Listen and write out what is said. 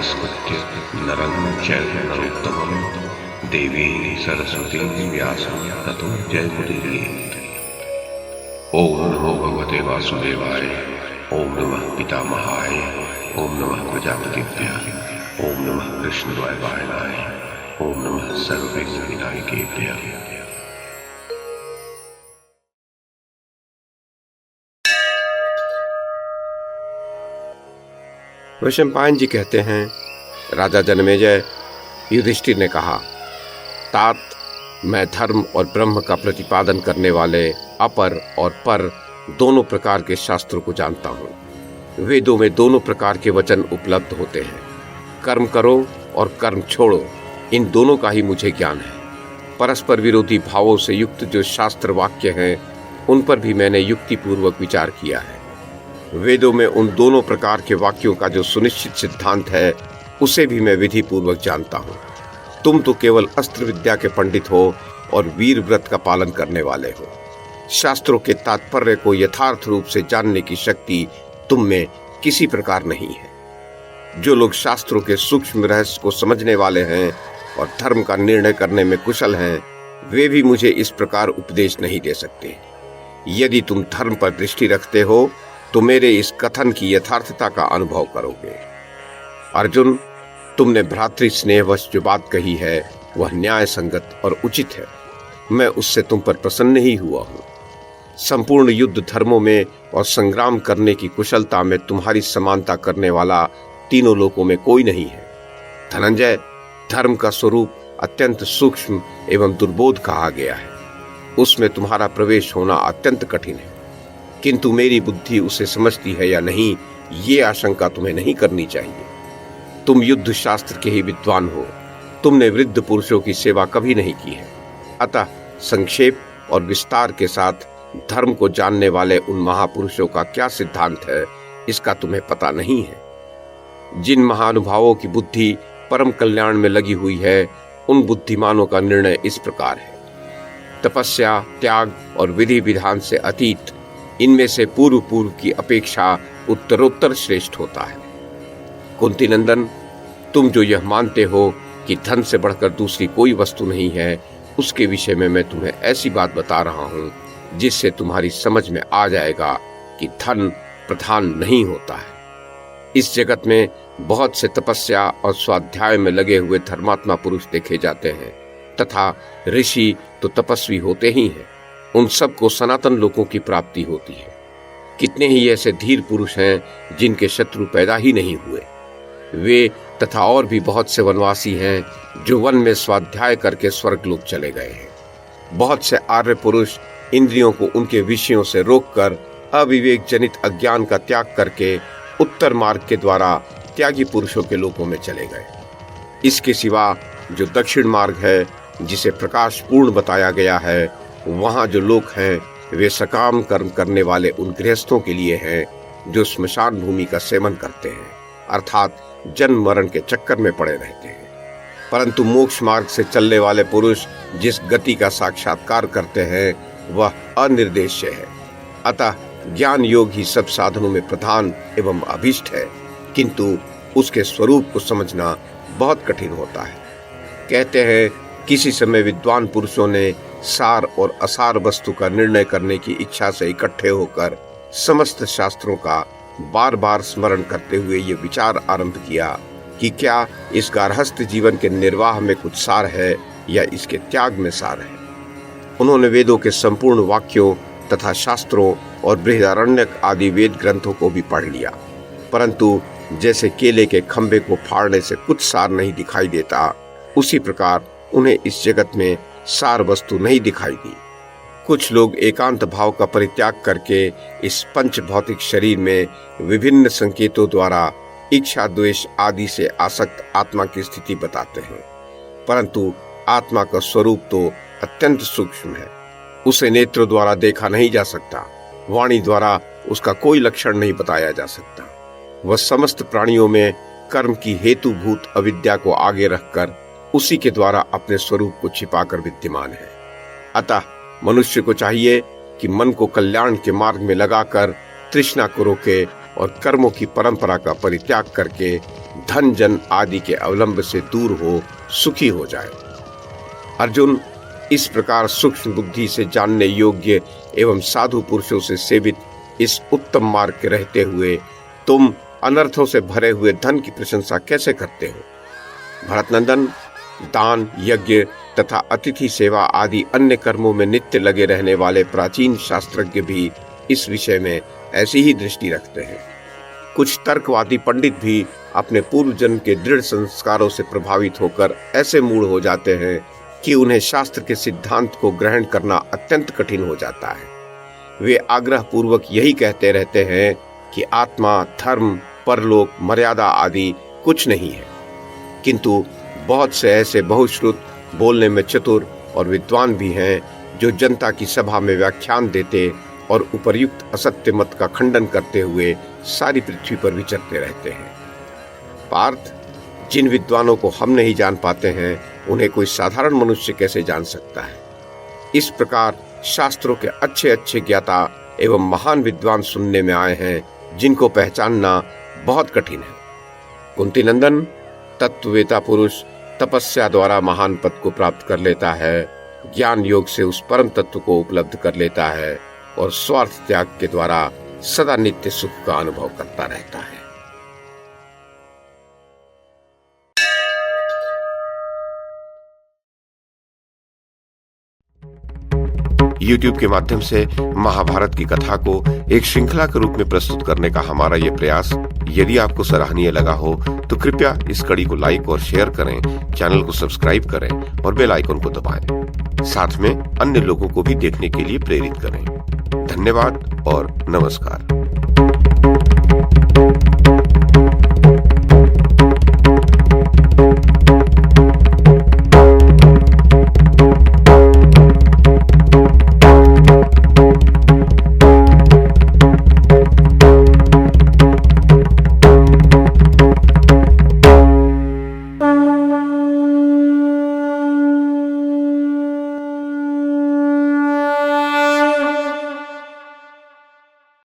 नमस्कृत्य नरं चैव नरोत्तमं देवीं सरस्वतीं व्यासं ततो जयमुदीरयेत्। ओम नमो भगवते वासुदेवाय। ओम नमः पितामहाय। ओम नमः प्रजापतिभ्यः। ओम नमः कृष्णद्वैपायनाय। ओम नमः सर्वविघ्नविनायकेभ्यः। वैशंपायन जी कहते हैं, राजा जनमेजय, युधिष्ठिर ने कहा, तात, मैं धर्म और ब्रह्म का प्रतिपादन करने वाले अपर और पर दोनों प्रकार के शास्त्रों को जानता हूँ। वेदों में दोनों प्रकार के वचन उपलब्ध होते हैं, कर्म करो और कर्म छोड़ो, इन दोनों का ही मुझे ज्ञान है। परस्पर विरोधी भावों से युक्त जो शास्त्र वाक्य हैं, उन पर भी मैंने युक्तिपूर्वक विचार किया है। वेदों में उन दोनों प्रकार के वाक्यों का जो सुनिश्चित सिद्धांत है, उसे भी मैं विधि पूर्वक जानता हूँ। तुम तो केवल अस्त्र विद्या के पंडित हो और वीर व्रत का पालन करने वाले हो। शास्त्रों के तात्पर्य को यथार्थ रूप से जानने की शक्ति तुम में किसी प्रकार नहीं है। जो लोग शास्त्रों के सूक्ष्म रहस्य को समझने वाले हैं और धर्म का निर्णय करने में कुशल हैं, वे भी मुझे इस प्रकार उपदेश नहीं दे सकते। यदि तुम धर्म पर दृष्टि रखते हो तो मेरे इस कथन की यथार्थता का अनुभव करोगे। अर्जुन, तुमने भ्रातृ स्नेहवश जो बात कही है वह न्याय संगत और उचित है। मैं उससे तुम पर प्रसन्न ही हुआ हूँ। संपूर्ण युद्ध धर्मों में और संग्राम करने की कुशलता में तुम्हारी समानता करने वाला तीनों लोकों में कोई नहीं है। धनंजय, धर्म का स्वरूप अत्यंत सूक्ष्म एवं दुर्बोध कहा गया है। उसमें तुम्हारा प्रवेश होना अत्यंत कठिन है, किंतु मेरी बुद्धि उसे समझती है या नहीं, ये आशंका तुम्हें नहीं करनी चाहिए। तुम युद्ध शास्त्र के ही विद्वान हो। तुमने वृद्ध पुरुषों की सेवा कभी नहीं की है। अतः संक्षेप और विस्तार के साथ धर्म को जानने वाले उन महापुरुषों का क्या सिद्धांत है, इसका तुम्हें पता नहीं है। जिन महानुभावों की बुद्धि परम कल्याण में लगी हुई है, उन बुद्धिमानों का निर्णय इस प्रकार है। तपस्या, त्याग और विधि विधान से अतीत इनमें से पूर्व की अपेक्षा उत्तरोत्तर श्रेष्ठ होता है। कुंती नंदन, तुम जो यह मानते हो कि धन से बढ़कर दूसरी कोई वस्तु नहीं है, उसके विषय में मैं तुम्हें ऐसी बात बता रहा हूँ जिससे तुम्हारी समझ में आ जाएगा कि धन प्रधान नहीं होता है। इस जगत में बहुत से तपस्या और स्वाध्याय में लगे हुए धर्मात्मा पुरुष देखे जाते हैं, तथा ऋषि तो तपस्वी होते ही हैं। उन सबको सनातन लोकों की प्राप्ति होती है। कितने ही ऐसे धीर पुरुष हैं जिनके शत्रु पैदा ही नहीं हुए। वे तथा और भी बहुत से वनवासी हैं जो वन में स्वाध्याय करके स्वर्गलोक चले गए हैं। बहुत से आर्य पुरुष इंद्रियों को उनके विषयों से रोककर अविवेक जनित अज्ञान का त्याग करके उत्तर मार्ग के द्वारा त्यागी पुरुषों के लोकों में चले गए। इसके सिवा जो दक्षिण मार्ग है, जिसे प्रकाश पूर्ण बताया गया है, वहां जो लोग हैं वे सकाम कर्म करने वाले उन गृहस्थों के लिए हैं जो स्मशान भूमि का सेवन करते हैं, अर्थात जन्म मरण के चक्कर में पड़े रहते हैं। परंतु मोक्ष मार्ग से चलने वाले पुरुष जिस गति का साक्षात्कार करते हैं वह अनिर्देश्य है। अतः ज्ञान योग ही सब साधनों में प्रधान एवं अभीष्ट है, किंतु उसके स्वरूप को समझना बहुत कठिन होता है। कहते हैं, किसी समय विद्वान पुरुषों ने सार और असार वस्तु का निर्णय करने की इच्छा से इकट्ठे होकर समस्त शास्त्रों का बार बार स्मरण करते हुए ये विचार आरंभ किया कि क्या इस गार्हस्थ्य जीवन के निर्वाह में कुछ सार है या इसके त्याग में सार है। उन्होंने वेदों के संपूर्ण वाक्यों तथा शास्त्रों और बृहदारण्यक आदि वेद ग्रंथों को भी पढ़ लिया, परंतु जैसे केले के खंभे को फाड़ने से कुछ सार नहीं दिखाई देता, उसी प्रकार उन्हें इस जगत में सार वस्तु नहीं दिखाई दी। कुछ लोग एकांत भाव का परित्याग करके इस पंच भौतिक शरीर में विभिन्न संकेतों द्वारा इच्छा द्वेष आदि से आसक्त आत्मा की स्थिति बताते हैं, परंतु आत्मा का स्वरूप तो अत्यंत सूक्ष्म है। उसे नेत्र द्वारा देखा नहीं जा सकता, वाणी द्वारा उसका कोई लक्षण नहीं बताया जा सकता। वह समस्त प्राणियों में कर्म की हेतुभूत अविद्या को आगे रखकर उसी के द्वारा अपने स्वरूप को छिपाकर विद्यमान है। अतः मनुष्य को चाहिए कि मन को कल्याण के मार्ग में लगाकर तृष्णा को रोके और कर्मों की परंपरा का परित्याग करके धन जन आदि के अवलंब से दूर हो सुखी हो जाए। अर्जुन, इस प्रकार सूक्ष्म बुद्धि से जानने योग्य एवं साधु पुरुषों से सेवित इस उत्तम मार्ग के रहते हुए तुम अनर्थों से भरे हुए धन की प्रशंसा कैसे करते हो? भरतनंदन, दान, यज्ञ तथा अतिथि सेवा आदि अन्य कर्मों में नित्य लगे रहने वाले प्राचीन शास्त्रज्ञ भी इस विषय में ऐसी ही दृष्टि रखते हैं। कुछ तर्कवादी पंडित भी अपने पूर्व जन्म के दृढ़ संस्कारों से प्रभावित होकर ऐसे मूढ़ हो जाते हैं कि उन्हें शास्त्र के सिद्धांत को ग्रहण करना अत्यंत कठिन हो जाता है। वे आग्रह पूर्वक यही कहते रहते हैं कि आत्मा, धर्म, परलोक, मर्यादा आदि कुछ नहीं है, किंतु बहुत से ऐसे बहुश्रुत, बोलने में चतुर और विद्वान भी हैं जो जनता की सभा में व्याख्यान देते और उपर्युक्त असत्य मत का खंडन करते हुए सारी पृथ्वी पर विचरते रहते हैं। पार्थ, जिन विद्वानों को हम नहीं जान पाते हैं उन्हें कोई साधारण मनुष्य कैसे जान सकता है? इस प्रकार शास्त्रों के अच्छे अच्छे ज्ञाता एवं महान विद्वान सुनने में आए हैं जिनको पहचानना बहुत कठिन है। कुंती नंदन, तत्ववेता पुरुष तपस्या द्वारा महान पद को प्राप्त कर लेता है, ज्ञान योग से उस परम तत्व को उपलब्ध कर लेता है और स्वार्थ त्याग के द्वारा सदा नित्य सुख का अनुभव करता रहता है। YouTube के माध्यम से महाभारत की कथा को एक श्रृंखला के रूप में प्रस्तुत करने का हमारा ये प्रयास यदि आपको सराहनीय लगा हो तो कृपया इस कड़ी को लाइक और शेयर करें, चैनल को सब्सक्राइब करें और बेल आइकन को दबाएं। साथ में अन्य लोगों को भी देखने के लिए प्रेरित करें। धन्यवाद और नमस्कार।